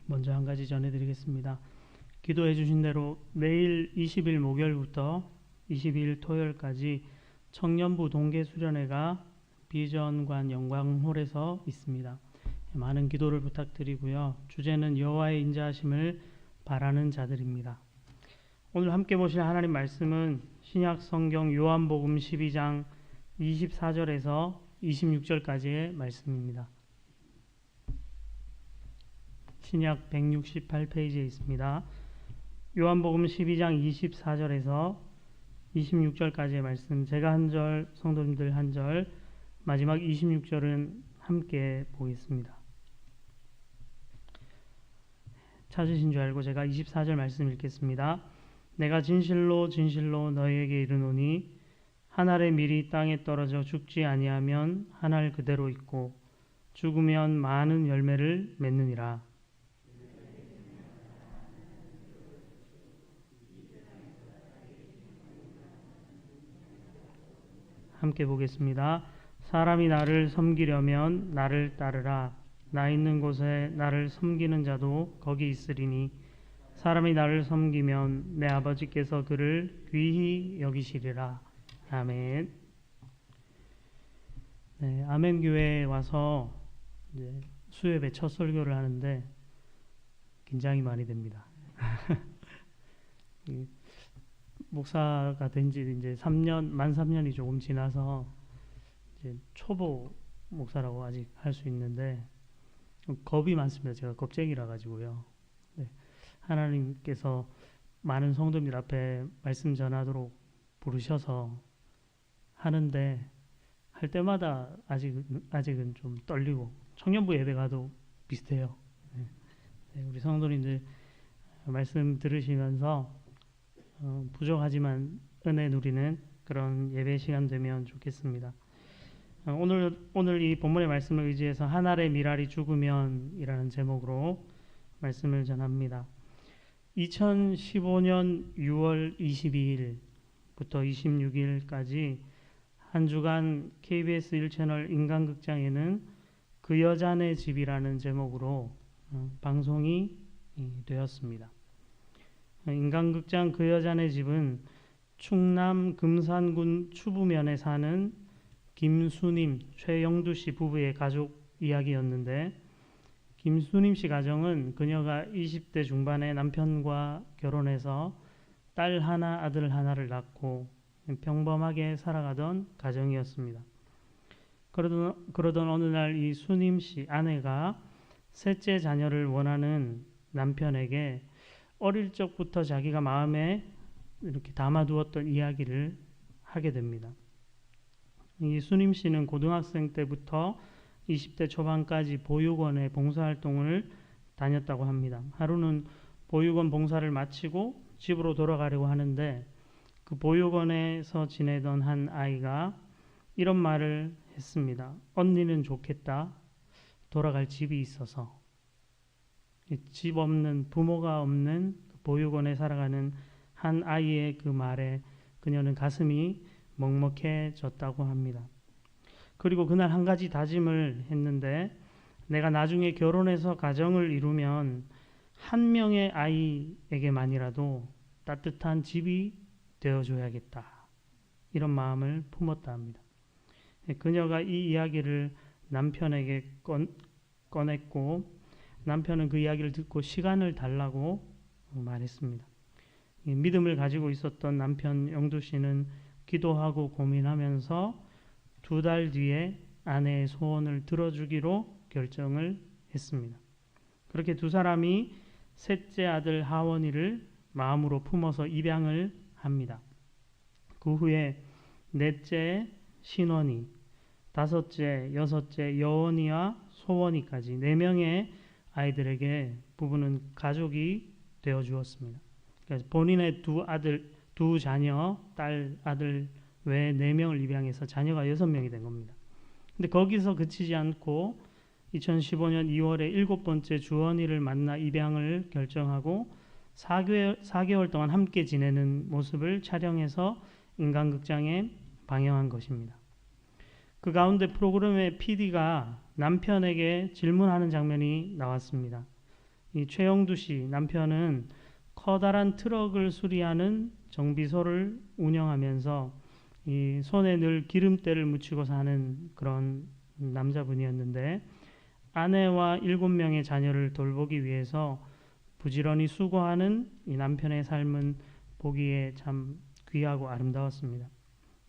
먼저 한 가지 전해드리겠습니다. 기도해 주신 대로 내일 20일 목요일부터 22일 토요일까지 청년부 동계수련회가 비전관 영광홀에서 있습니다. 많은 기도를 부탁드리고요. 주제는 여호와의 인자하심을 바라는 자들입니다. 오늘 함께 보실 하나님 말씀은 신약 성경 요한복음 12장 24절에서 26절까지의 말씀입니다. 신약 168페이지에 있습니다. 요한복음 12장 24절에서 26절까지의 말씀, 제가 한 절, 성도님들 한 절, 마지막 26절은 함께 보겠습니다. 찾으신 줄 알고 제가 24절 말씀 읽겠습니다. 내가 진실로 진실로 너희에게 이르노니 한 알의 밀이 땅에 떨어져 죽지 아니하면 한 알 그대로 있고 죽으면 많은 열매를 맺느니라. 함께 보겠습니다. 사람이 나를 섬기려면 나를 따르라. 나 있는 곳에 나를 섬기는 자도 거기 있으리니 사람이 나를 섬기면 내 아버지께서 그를 귀히 여기시리라. 아멘. 네, 아멘교회에 와서 이제 수요예배 첫 설교를 하는데 긴장이 많이 됩니다. 목사가 된 지 이제 3년, 만 3년이 조금 지나서 이제 초보 목사라고 아직 할 수 있는데 겁이 많습니다. 제가 겁쟁이라 가지고요. 네, 하나님께서 많은 성도들 앞에 말씀 전하도록 부르셔서 하는데 할 때마다 아직은 좀 떨리고 청년부 예배 가도 비슷해요. 네, 우리 성도님들 말씀 들으시면서 부족하지만 은혜 누리는 그런 예배 시간 되면 좋겠습니다. 오늘 이 본문의 말씀을 의지해서 한 알의 밀알이 죽으면 이라는 제목으로 말씀을 전합니다. 2015년 6월 22일부터 26일까지 한 주간 KBS 1채널 인간극장에는 그 여자네 집이라는 제목으로 방송이 되었습니다. 인간극장 그 여자네 집은 충남 금산군 추부면에 사는 김수님, 최영두 씨 부부의 가족 이야기였는데 김수님 씨 가정은 그녀가 20대 중반에 남편과 결혼해서 딸 하나, 아들 하나를 낳고 평범하게 살아가던 가정이었습니다. 그러던 어느 날 이 수님 씨 아내가 셋째 자녀를 원하는 남편에게 어릴 적부터 자기가 마음에 이렇게 담아두었던 이야기를 하게 됩니다. 이 수님 씨는 고등학생 때부터 20대 초반까지 보육원의 봉사활동을 다녔다고 합니다. 하루는 보육원 봉사를 마치고 집으로 돌아가려고 하는데 그 보육원에서 지내던 한 아이가 이런 말을 했습니다. 언니는 좋겠다. 돌아갈 집이 있어서. 집 없는, 부모가 없는 보육원에 살아가는 한 아이의 그 말에 그녀는 가슴이 먹먹해졌다고 합니다. 그리고 그날 한 가지 다짐을 했는데 내가 나중에 결혼해서 가정을 이루면 한 명의 아이에게만이라도 따뜻한 집이 되어줘야겠다. 이런 마음을 품었다 합니다. 그녀가 이 이야기를 남편에게 꺼냈고 남편은 그 이야기를 듣고 시간을 달라고 말했습니다. 믿음을 가지고 있었던 남편 영두 씨는 기도하고 고민하면서 2달 뒤에 아내의 소원을 들어주기로 결정을 했습니다. 그렇게 두 사람이 셋째 아들 하원이를 마음으로 품어서 입양을 합니다. 그 후에 넷째 신원이, 다섯째, 여섯째 여원이와 소원이까지 4명의 아이들에게 부부는 가족이 되어 주었습니다. 그래서 본인의 두 자녀, 딸, 아들 외에 4명을 입양해서 자녀가 6명이 된 겁니다. 근데 거기서 그치지 않고 2015년 2월에 7번째 주원이를 만나 입양을 결정하고 4개월 동안 함께 지내는 모습을 촬영해서 인간극장에 방영한 것입니다. 그 가운데 프로그램의 PD가 남편에게 질문하는 장면이 나왔습니다. 이 최영두 씨 남편은 커다란 트럭을 수리하는 정비소를 운영하면서 이 손에 늘 기름때를 묻히고 사는 그런 남자분이었는데, 아내와 7명의 자녀를 돌보기 위해서 부지런히 수고하는 이 남편의 삶은 보기에 참 귀하고 아름다웠습니다.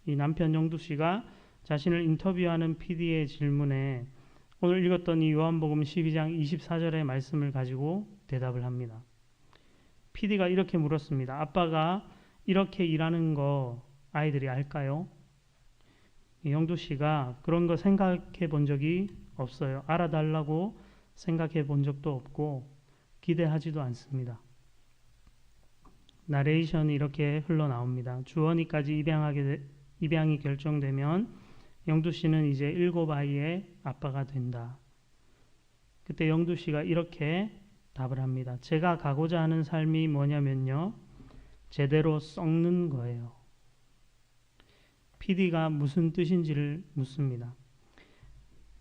이 남편 영두 씨가 자신을 인터뷰하는 PD의 질문에 오늘 읽었던 이 요한복음 12장 24절의 말씀을 가지고 대답을 합니다. PD가 이렇게 물었습니다. 아빠가 이렇게 일하는 거 아이들이 알까요? 영두 씨가 그런 거 생각해 본 적이 없어요. 알아달라고 생각해 본 적도 없고 기대하지도 않습니다. 나레이션이 이렇게 흘러나옵니다. 주원이까지 입양이 결정되면 영두 씨는 이제 7 아이의 아빠가 된다. 그때 영두 씨가 이렇게 답을 합니다. 제가 가고자 하는 삶이 뭐냐면요, 제대로 썩는 거예요. PD가 무슨 뜻인지를 묻습니다.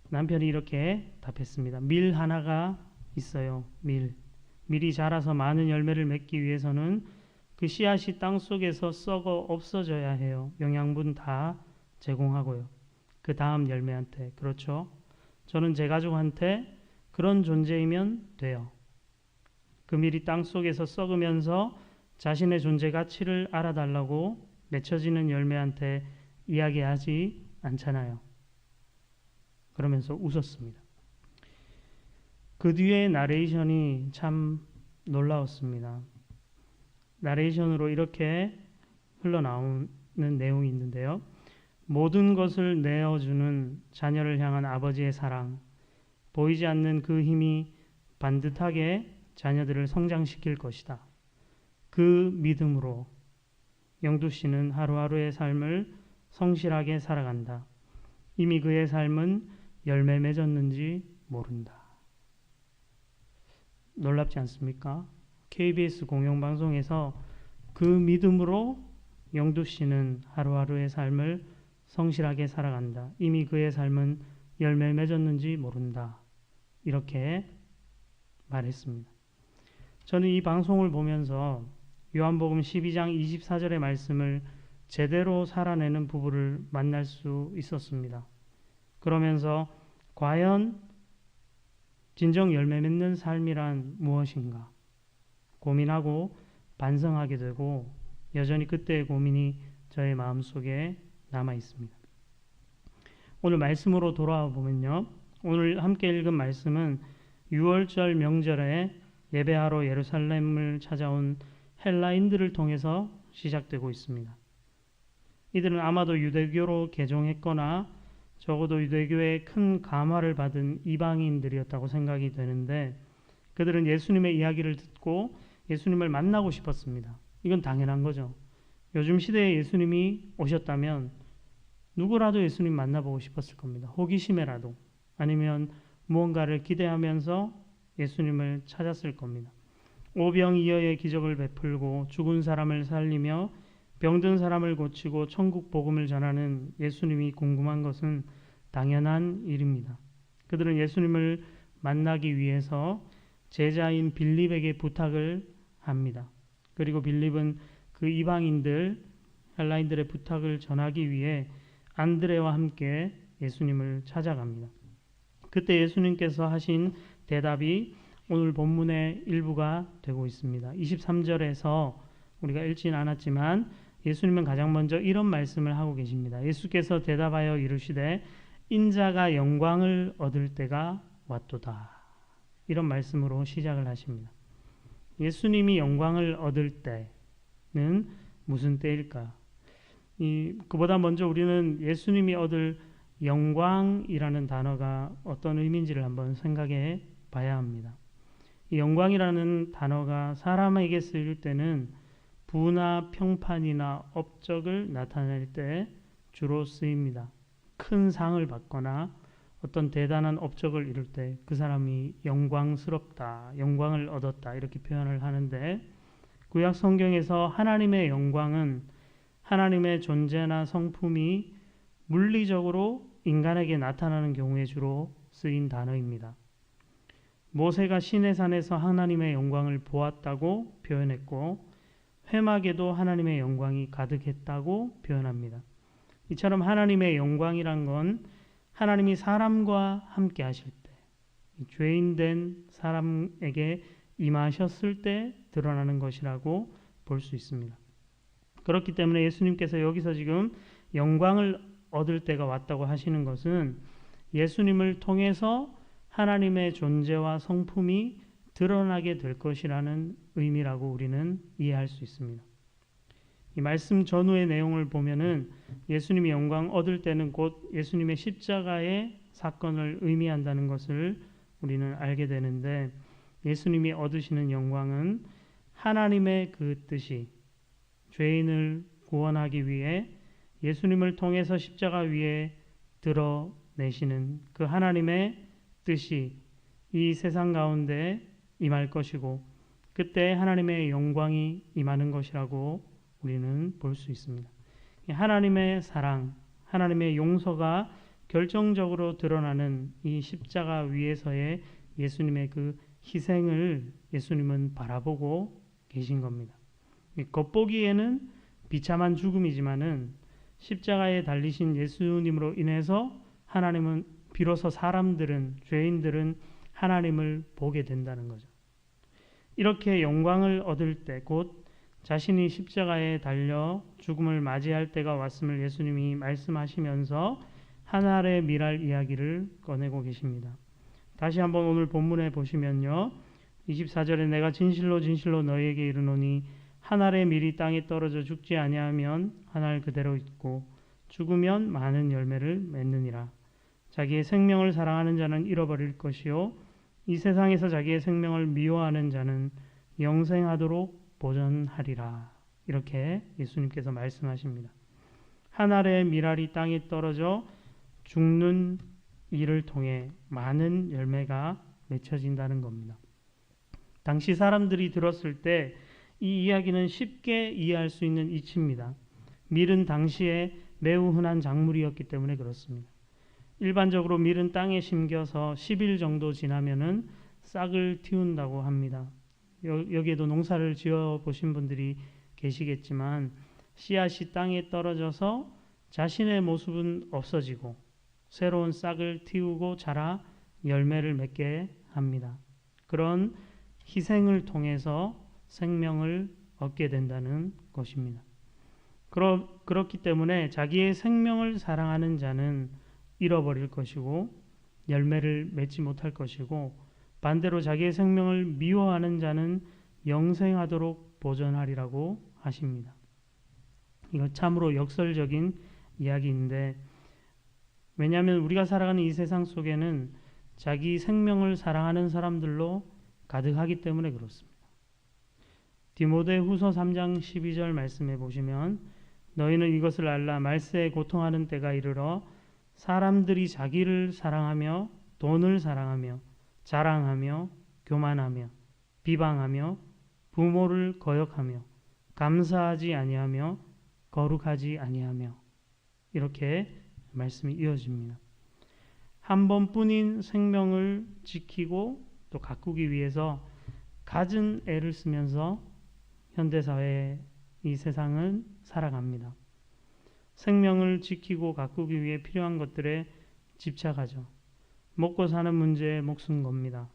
남편이 이렇게 답했습니다. 밀 하나가 있어요. 밀이 자라서 많은 열매를 맺기 위해서는 그 씨앗이 땅 속에서 썩어 없어져야 해요. 영양분 다 제공하고요. 그 다음 열매한테. 그렇죠? 저는 제 가족한테 그런 존재이면 돼요. 그 밀이 땅 속에서 썩으면서 자신의 존재 가치를 알아달라고 맺혀지는 열매한테 이야기하지 않잖아요. 그러면서 웃었습니다. 그 뒤에 나레이션이 참 놀라웠습니다. 나레이션으로 이렇게 흘러나오는 내용이 있는데요. 모든 것을 내어주는 자녀를 향한 아버지의 사랑, 보이지 않는 그 힘이 반듯하게 자녀들을 성장시킬 것이다. 그 믿음으로 영두 씨는 하루하루의 삶을 성실하게 살아간다. 이미 그의 삶은 열매 맺었는지 모른다. 놀랍지 않습니까? KBS 공영방송에서 그 믿음으로 영두 씨는 하루하루의 삶을 성실하게 살아간다. 이미 그의 삶은 열매 맺었는지 모른다. 이렇게 말했습니다. 저는 이 방송을 보면서 요한복음 12장 24절의 말씀을 제대로 살아내는 부부를 만날 수 있었습니다. 그러면서 과연 진정 열매 맺는 삶이란 무엇인가 고민하고 반성하게 되고, 여전히 그때의 고민이 저의 마음속에 남아 있습니다. 오늘 말씀으로 돌아와 보면요, 오늘 함께 읽은 말씀은 6월절 명절에 예배하러 예루살렘을 찾아온 헬라인들을 통해서 시작되고 있습니다. 이들은 아마도 유대교로 개종했거나 적어도 유대교의 큰 감화를 받은 이방인들이었다고 생각이 되는데, 그들은 예수님의 이야기를 듣고 예수님을 만나고 싶었습니다. 이건 당연한 거죠. 요즘 시대에 예수님이 오셨다면 누구라도 예수님 만나보고 싶었을 겁니다. 호기심에라도, 아니면 무언가를 기대하면서 예수님을 찾았을 겁니다. 오병이어의 기적을 베풀고 죽은 사람을 살리며 병든 사람을 고치고 천국 복음을 전하는 예수님이 궁금한 것은 당연한 일입니다. 그들은 예수님을 만나기 위해서 제자인 빌립에게 부탁을 합니다. 그리고 빌립은 그 이방인들, 헬라인들의 부탁을 전하기 위해 안드레와 함께 예수님을 찾아갑니다. 그때 예수님께서 하신 대답이 오늘 본문의 일부가 되고 있습니다. 23절에서 우리가 읽지는 않았지만 예수님은 가장 먼저 이런 말씀을 하고 계십니다. 예수께서 대답하여 이르시되 인자가 영광을 얻을 때가 왔도다. 이런 말씀으로 시작을 하십니다. 예수님이 영광을 얻을 때는 무슨 때일까? 그보다 먼저 우리는 예수님이 얻을 영광이라는 단어가 어떤 의미인지를 한번 생각해 봐야 합니다. 이 영광이라는 단어가 사람에게 쓰일 때는 부나 평판이나 업적을 나타낼 때 주로 쓰입니다. 큰 상을 받거나 어떤 대단한 업적을 이룰 때 그 사람이 영광스럽다, 영광을 얻었다 이렇게 표현을 하는데, 구약 성경에서 하나님의 영광은 하나님의 존재나 성품이 물리적으로 인간에게 나타나는 경우에 주로 쓰인 단어입니다. 모세가 시내산에서 하나님의 영광을 보았다고 표현했고 회막에도 하나님의 영광이 가득했다고 표현합니다. 이처럼 하나님의 영광이란 건 하나님이 사람과 함께 하실 때, 죄인된 사람에게 임하셨을 때 드러나는 것이라고 볼 수 있습니다. 그렇기 때문에 예수님께서 여기서 지금 영광을 얻을 때가 왔다고 하시는 것은 예수님을 통해서 하나님의 존재와 성품이 드러나게 될 것이라는 의미라고 우리는 이해할 수 있습니다. 이 말씀 전후의 내용을 보면은 예수님이 영광 얻을 때는 곧 예수님의 십자가의 사건을 의미한다는 것을 우리는 알게 되는데, 예수님이 얻으시는 영광은 하나님의 그 뜻이 죄인을 구원하기 위해 예수님을 통해서 십자가 위에 드러내시는 그 하나님의 뜻이 이 세상 가운데 임할 것이고, 그때 하나님의 영광이 임하는 것이라고 우리는 볼 수 있습니다. 하나님의 사랑, 하나님의 용서가 결정적으로 드러나는 이 십자가 위에서의 예수님의 그 희생을 예수님은 바라보고 계신 겁니다. 겉보기에는 비참한 죽음이지만은 십자가에 달리신 예수님으로 인해서 하나님은 비로소 사람들은, 죄인들은 하나님을 보게 된다는 거죠. 이렇게 영광을 얻을 때, 곧 자신이 십자가에 달려 죽음을 맞이할 때가 왔음을 예수님이 말씀하시면서 하늘의 미랄 이야기를 꺼내고 계십니다. 다시 한번 오늘 본문에 보시면요, 24절에 내가 진실로 진실로 너희에게 이르노니 하늘의 밀이 땅에 떨어져 죽지 아니하면 하늘 그대로 있고 죽으면 많은 열매를 맺느니라. 자기의 생명을 사랑하는 자는 잃어버릴 것이요 이 세상에서 자기의 생명을 미워하는 자는 영생하도록 보존하리라. 이렇게 예수님께서 말씀하십니다. 하늘의 미랄이 땅에 떨어져 죽는 일을 통해 많은 열매가 맺혀진다는 겁니다. 당시 사람들이 들었을 때 이 이야기는 쉽게 이해할 수 있는 이치입니다. 밀은 당시에 매우 흔한 작물이었기 때문에 그렇습니다. 일반적으로 밀은 땅에 심겨서 10일 정도 지나면은 싹을 틔운다고 합니다. 여기에도 농사를 지어 보신 분들이 계시겠지만 씨앗이 땅에 떨어져서 자신의 모습은 없어지고 새로운 싹을 틔우고 자라 열매를 맺게 합니다. 그런 희생을 통해서 생명을 얻게 된다는 것입니다. 그렇기 때문에 자기의 생명을 사랑하는 자는 잃어버릴 것이고 열매를 맺지 못할 것이고, 반대로 자기의 생명을 미워하는 자는 영생하도록 보존하리라고 하십니다. 이거 참으로 역설적인 이야기인데, 왜냐하면 우리가 살아가는 이 세상 속에는 자기 생명을 사랑하는 사람들로 가득하기 때문에 그렇습니다. 디모데후서 3장 12절 말씀해 보시면 너희는 이것을 알라. 말세에 고통하는 때가 이르러 사람들이 자기를 사랑하며 돈을 사랑하며 자랑하며 교만하며 비방하며 부모를 거역하며 감사하지 아니하며 거룩하지 아니하며, 이렇게 말씀이 이어집니다. 한 번뿐인 생명을 지키고 또 가꾸기 위해서 갖은 애를 쓰면서 현대사회의 이 세상은 살아갑니다. 생명을 지키고 가꾸기 위해 필요한 것들에 집착하죠. 먹고 사는 문제에 목숨 겁니다.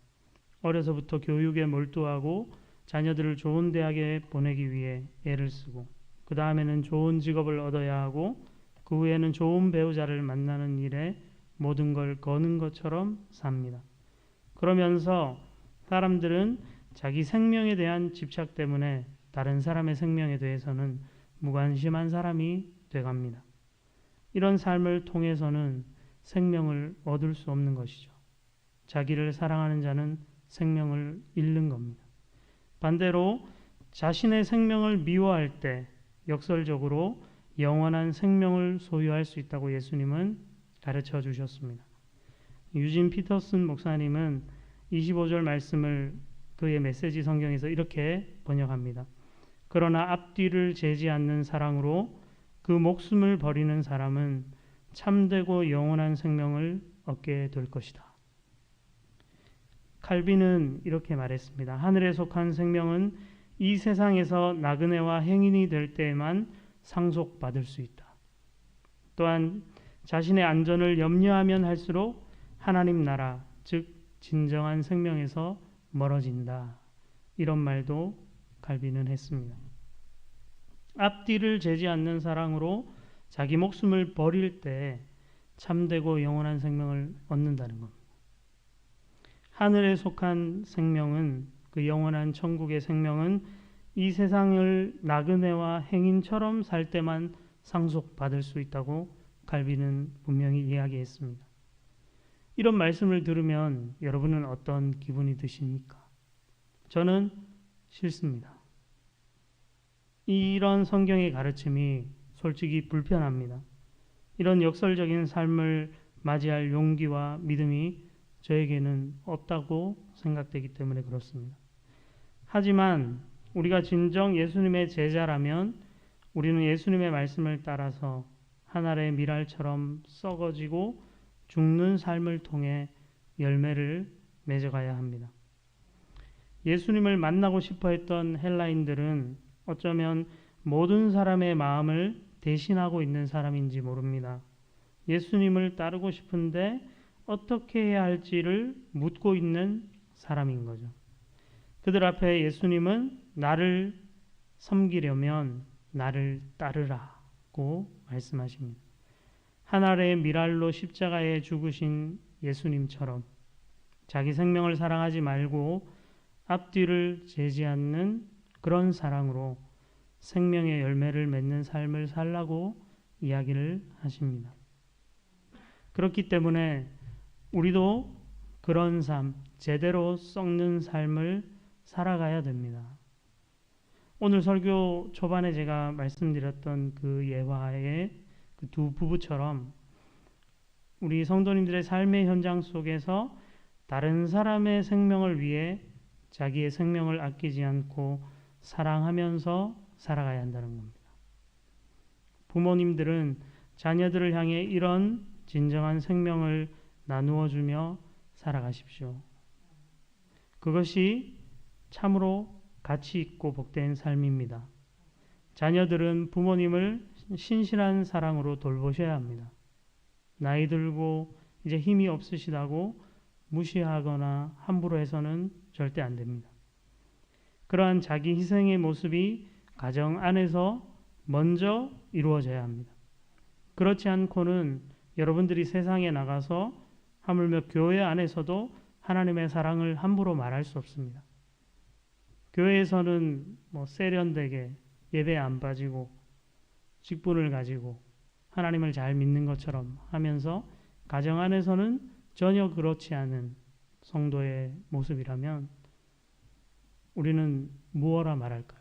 어려서부터 교육에 몰두하고 자녀들을 좋은 대학에 보내기 위해 애를 쓰고, 그 다음에는 좋은 직업을 얻어야 하고, 그 후에는 좋은 배우자를 만나는 일에 모든 걸 거는 것처럼 삽니다. 그러면서 사람들은 자기 생명에 대한 집착 때문에 다른 사람의 생명에 대해서는 무관심한 사람이 돼갑니다. 이런 삶을 통해서는 생명을 얻을 수 없는 것이죠. 자기를 사랑하는 자는 생명을 잃는 겁니다. 반대로 자신의 생명을 미워할 때 역설적으로 영원한 생명을 소유할 수 있다고 예수님은 가르쳐 주셨습니다. 유진 피터슨 목사님은 25절 말씀을 그의 메시지 성경에서 이렇게 번역합니다. 그러나 앞뒤를 재지 않는 사랑으로 그 목숨을 버리는 사람은 참되고 영원한 생명을 얻게 될 것이다. 칼빈은 이렇게 말했습니다. 하늘에 속한 생명은 이 세상에서 나그네와 행인이 될 때에만 상속받을 수 있다. 또한 자신의 안전을 염려하면 할수록 하나님 나라, 즉 진정한 생명에서 멀어진다. 이런 말도 칼빈은 했습니다. 앞뒤를 재지 않는 사랑으로 자기 목숨을 버릴 때 참되고 영원한 생명을 얻는다는 겁니다. 하늘에 속한 생명은, 그 영원한 천국의 생명은 이 세상을 나그네와 행인처럼 살 때만 상속받을 수 있다고 칼빈은 분명히 이야기했습니다. 이런 말씀을 들으면 여러분은 어떤 기분이 드십니까? 저는 싫습니다. 이런 성경의 가르침이 솔직히 불편합니다. 이런 역설적인 삶을 맞이할 용기와 믿음이 저에게는 없다고 생각되기 때문에 그렇습니다. 하지만 우리가 진정 예수님의 제자라면 우리는 예수님의 말씀을 따라서 하늘의 미랄처럼 썩어지고 죽는 삶을 통해 열매를 맺어가야 합니다. 예수님을 만나고 싶어 했던 헬라인들은 어쩌면 모든 사람의 마음을 대신하고 있는 사람인지 모릅니다. 예수님을 따르고 싶은데 어떻게 해야 할지를 묻고 있는 사람인 거죠. 그들 앞에 예수님은 나를 섬기려면 나를 따르라고 말씀하십니다. 하늘의 미랄로 십자가에 죽으신 예수님처럼 자기 생명을 사랑하지 말고 앞뒤를 재지 않는 그런 사랑으로 생명의 열매를 맺는 삶을 살라고 이야기를 하십니다. 그렇기 때문에 우리도 그런 삶, 제대로 썩는 삶을 살아가야 됩니다. 오늘 설교 초반에 제가 말씀드렸던 그 예화의 그 두 부부처럼 우리 성도님들의 삶의 현장 속에서 다른 사람의 생명을 위해 자기의 생명을 아끼지 않고 사랑하면서 살아가야 한다는 겁니다. 부모님들은 자녀들을 향해 이런 진정한 생명을 나누어 주며 살아가십시오. 그것이 참으로 가치 있고 복된 삶입니다. 자녀들은 부모님을 신실한 사랑으로 돌보셔야 합니다. 나이 들고 이제 힘이 없으시다고 무시하거나 함부로 해서는 절대 안 됩니다. 그러한 자기 희생의 모습이 가정 안에서 먼저 이루어져야 합니다. 그렇지 않고는 여러분들이 세상에 나가서 하물며 교회 안에서도 하나님의 사랑을 함부로 말할 수 없습니다. 교회에서는 세련되게 예배 안 빠지고 직분을 가지고 하나님을 잘 믿는 것처럼 하면서 가정 안에서는 전혀 그렇지 않은 성도의 모습이라면 우리는 무엇라 말할까요?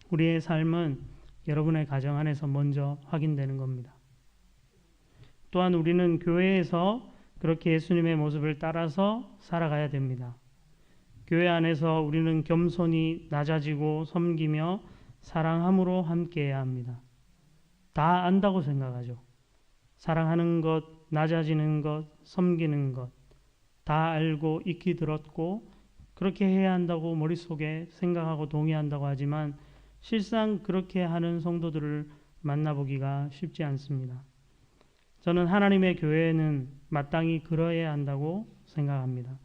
우리의 삶은 여러분의 가정 안에서 먼저 확인되는 겁니다. 또한 우리는 교회에서 그렇게 예수님의 모습을 따라서 살아가야 됩니다. 교회 안에서 우리는 겸손히 낮아지고 섬기며 사랑함으로 함께해야 합니다. 다 안다고 생각하죠. 사랑하는 것, 낮아지는 것, 섬기는 것, 다 알고 익히 들었고 그렇게 해야 한다고 머릿속에 생각하고 동의한다고 하지만 실상 그렇게 하는 성도들을 만나보기가 쉽지 않습니다. 저는 하나님의 교회는 마땅히 그러해야 한다고 생각합니다.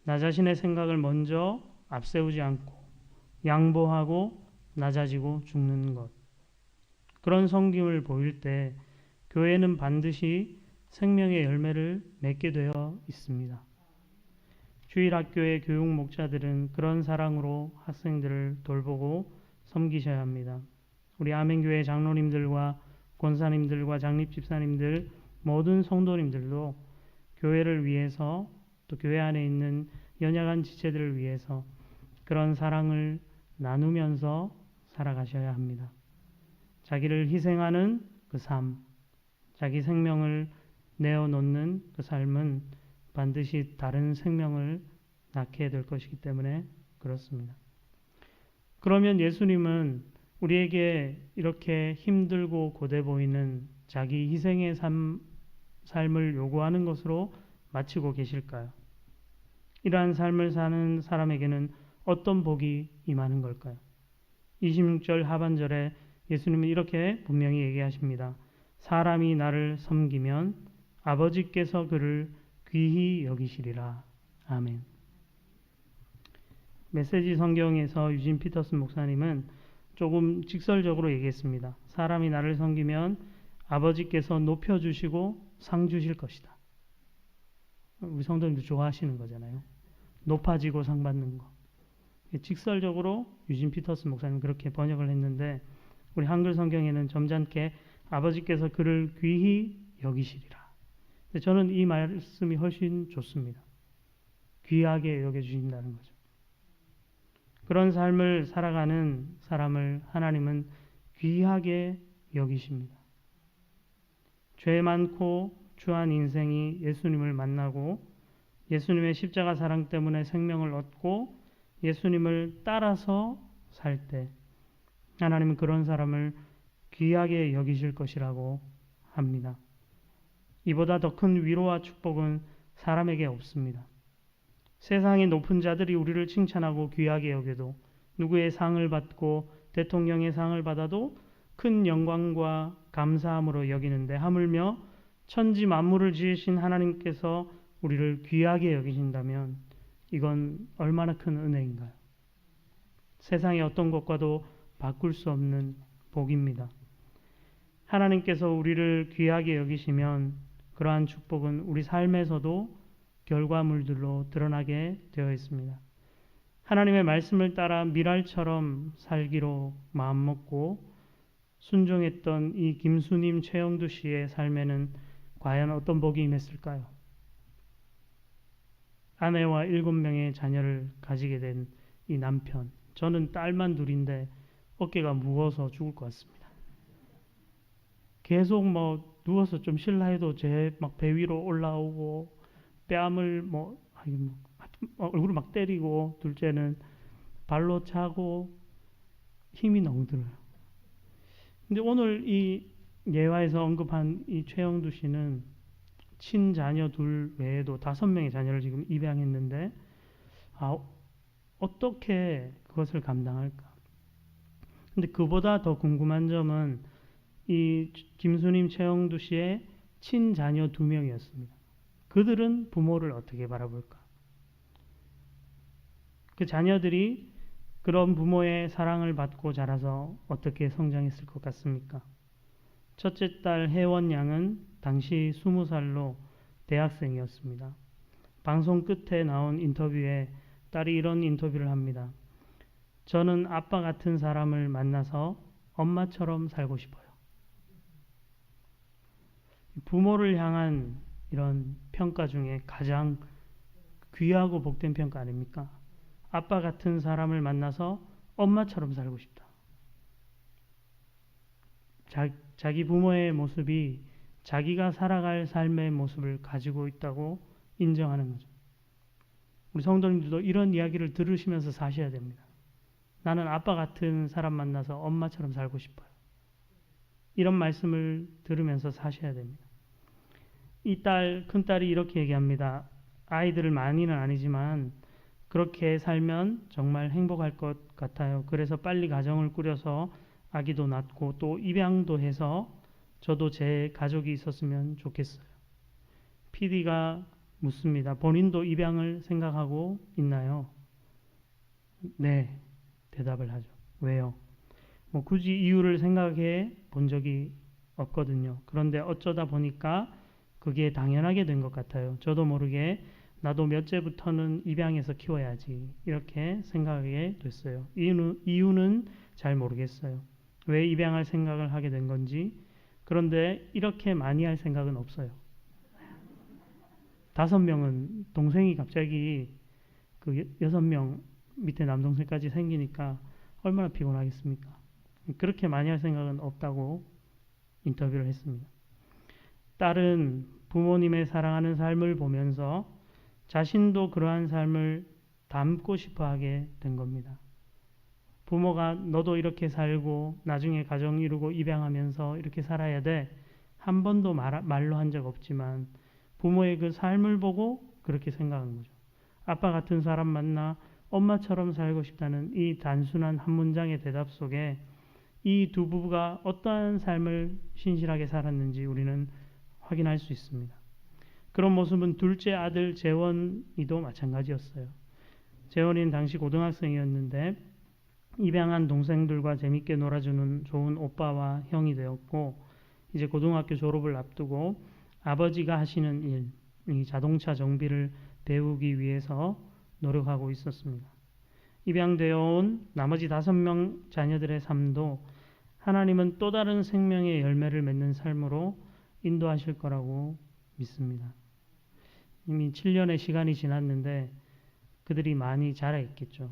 나 자신의 생각을 먼저 앞세우지 않고 양보하고 낮아지고 죽는 것. 그런 성김을 보일 때 교회는 반드시 생명의 열매를 맺게 되어 있습니다. 주일학교의 교육 목자들은 그런 사랑으로 학생들을 돌보고 섬기셔야 합니다. 우리 아멘교회 장로님들과 권사님들과 장립집사님들 모든 성도님들도 교회를 위해서 또 교회 안에 있는 연약한 지체들을 위해서 그런 사랑을 나누면서 살아가셔야 합니다. 자기를 희생하는 그 삶, 자기 생명을 내어놓는 그 삶은 반드시 다른 생명을 낳게 될 것이기 때문에 그렇습니다. 그러면 예수님은 우리에게 이렇게 힘들고 고돼 보이는 자기 희생의 삶을 요구하는 것으로 마치고 계실까요? 이러한 삶을 사는 사람에게는 어떤 복이 임하는 걸까요? 26절 하반절에 예수님은 이렇게 분명히 얘기하십니다. 사람이 나를 섬기면 아버지께서 그를 귀히 여기시리라. 아멘. 메시지 성경에서 유진 피터슨 목사님은 조금 직설적으로 얘기했습니다. 사람이 나를 섬기면 아버지께서 높여주시고 상 주실 것이다. 우리 성도님도 좋아하시는 거잖아요. 높아지고 상 받는 거. 직설적으로 유진 피터슨 목사님 그렇게 번역을 했는데 우리 한글 성경에는 점잖게 아버지께서 그를 귀히 여기시리라. 근데 저는 이 말씀이 훨씬 좋습니다. 귀하게 여겨주신다는 거죠. 그런 삶을 살아가는 사람을 하나님은 귀하게 여기십니다. 죄 많고 추한 인생이 예수님을 만나고 예수님의 십자가 사랑 때문에 생명을 얻고 예수님을 따라서 살 때 하나님은 그런 사람을 귀하게 여기실 것이라고 합니다. 이보다 더 큰 위로와 축복은 사람에게 없습니다. 세상의 높은 자들이 우리를 칭찬하고 귀하게 여겨도 누구의 상을 받고 대통령의 상을 받아도 큰 영광과 감사함으로 여기는데 하물며 천지 만물을 지으신 하나님께서 우리를 귀하게 여기신다면 이건 얼마나 큰 은혜인가요? 세상의 어떤 것과도 바꿀 수 없는 복입니다. 하나님께서 우리를 귀하게 여기시면 그러한 축복은 우리 삶에서도 결과물들로 드러나게 되어 있습니다. 하나님의 말씀을 따라 미랄처럼 살기로 마음먹고 순종했던 이 김수님 최영두 씨의 삶에는 과연 어떤 복이 임했을까요? 아내와 7명의 자녀를 가지게 된 이 남편. 저는 딸만 둘인데 어깨가 무거워서 죽을 것 같습니다. 계속 누워서 좀 쉴라 해도 제 막 배 위로 올라오고 뺨을 얼굴을 막 때리고 둘째는 발로 차고 힘이 너무 들어요. 근데 오늘 이 예화에서 언급한 이 최영두 씨는 친자녀 둘 외에도 5명의 자녀를 지금 입양했는데 어떻게 그것을 감당할까? 근데 그보다 더 궁금한 점은 이 김수님 최영두 씨의 친자녀 2명이었습니다. 그들은 부모를 어떻게 바라볼까? 그 자녀들이 그런 부모의 사랑을 받고 자라서 어떻게 성장했을 것 같습니까? 첫째 딸 혜원 양은 당시 20살로 대학생이었습니다. 방송 끝에 나온 인터뷰에 딸이 이런 인터뷰를 합니다. 저는 아빠 같은 사람을 만나서 엄마처럼 살고 싶어요. 부모를 향한 이런 평가 중에 가장 귀하고 복된 평가 아닙니까? 아빠 같은 사람을 만나서 엄마처럼 살고 싶다. 자기 부모의 모습이 자기가 살아갈 삶의 모습을 가지고 있다고 인정하는 거죠. 우리 성도님들도 이런 이야기를 들으시면서 사셔야 됩니다. 나는 아빠 같은 사람 만나서 엄마처럼 살고 싶어요. 이런 말씀을 들으면서 사셔야 됩니다. 이 큰딸이 이렇게 얘기합니다. 아이들을 많이는 아니지만 그렇게 살면 정말 행복할 것 같아요. 그래서 빨리 가정을 꾸려서 아기도 낳고 또 입양도 해서 저도 제 가족이 있었으면 좋겠어요. PD가 묻습니다. 본인도 입양을 생각하고 있나요? 네, 대답을 하죠. 왜요? 굳이 이유를 생각해 본 적이 없거든요. 그런데 어쩌다 보니까 그게 당연하게 된 것 같아요. 저도 모르게 나도 몇째부터는 입양해서 키워야지 이렇게 생각하게 됐어요. 이유는 잘 모르겠어요. 왜 입양할 생각을 하게 된 건지. 그런데 이렇게 많이 할 생각은 없어요. 5명은 동생이 갑자기 그 6명 밑에 남동생까지 생기니까 얼마나 피곤하겠습니까? 그렇게 많이 할 생각은 없다고 인터뷰를 했습니다. 딸은 부모님의 사랑하는 삶을 보면서 자신도 그러한 삶을 담고 싶어 하게 된 겁니다. 부모가 너도 이렇게 살고 나중에 가정 이루고 입양하면서 이렇게 살아야 돼. 한 번도 말로 한 적 없지만 부모의 그 삶을 보고 그렇게 생각한 거죠. 아빠 같은 사람 만나 엄마처럼 살고 싶다는 이 단순한 한 문장의 대답 속에 이 두 부부가 어떠한 삶을 신실하게 살았는지 우리는 확인할 수 있습니다. 그런 모습은 둘째 아들 재원이도 마찬가지였어요. 재원이는 당시 고등학생이었는데 입양한 동생들과 재밌게 놀아주는 좋은 오빠와 형이 되었고, 이제 고등학교 졸업을 앞두고 아버지가 하시는 일, 이 자동차 정비를 배우기 위해서 노력하고 있었습니다. 입양되어 온 나머지 5명 자녀들의 삶도 하나님은 또 다른 생명의 열매를 맺는 삶으로 인도하실 거라고 믿습니다. 이미 7년의 시간이 지났는데 그들이 많이 자라있겠죠.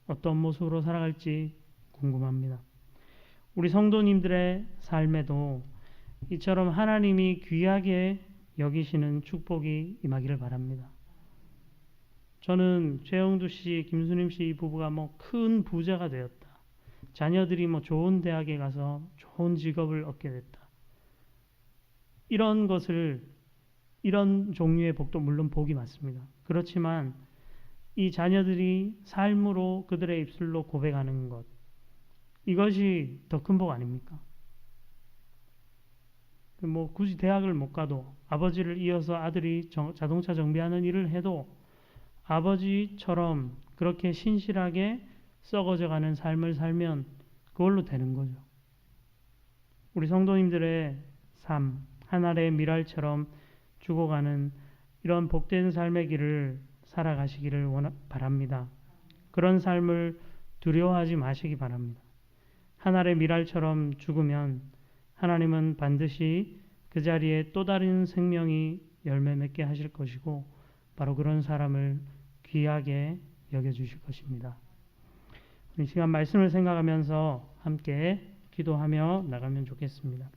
어떤 모습으로 살아갈지 궁금합니다. 우리 성도님들의 삶에도 이처럼 하나님이 귀하게 여기시는 축복이 임하기를 바랍니다. 저는 최영두 씨, 김수림 씨 이 부부가 큰 부자가 되었다. 자녀들이 좋은 대학에 가서 좋은 직업을 얻게 됐다. 이런 종류의 복도 물론 복이 맞습니다. 그렇지만 이 자녀들이 삶으로 그들의 입술로 고백하는 것, 이것이 더 큰 복 아닙니까? 굳이 대학을 못 가도 아버지를 이어서 아들이 자동차 정비하는 일을 해도 아버지처럼 그렇게 신실하게 썩어져가는 삶을 살면 그걸로 되는 거죠. 우리 성도님들의 삶, 하늘의 미랄처럼 죽어가는 이런 복된 삶의 길을 살아가시기를 바랍니다. 그런 삶을 두려워하지 마시기 바랍니다. 하늘의 미랄처럼 죽으면 하나님은 반드시 그 자리에 또 다른 생명이 열매 맺게 하실 것이고 바로 그런 사람을 귀하게 여겨주실 것입니다. 이 시간 말씀을 생각하면서 함께 기도하며 나가면 좋겠습니다.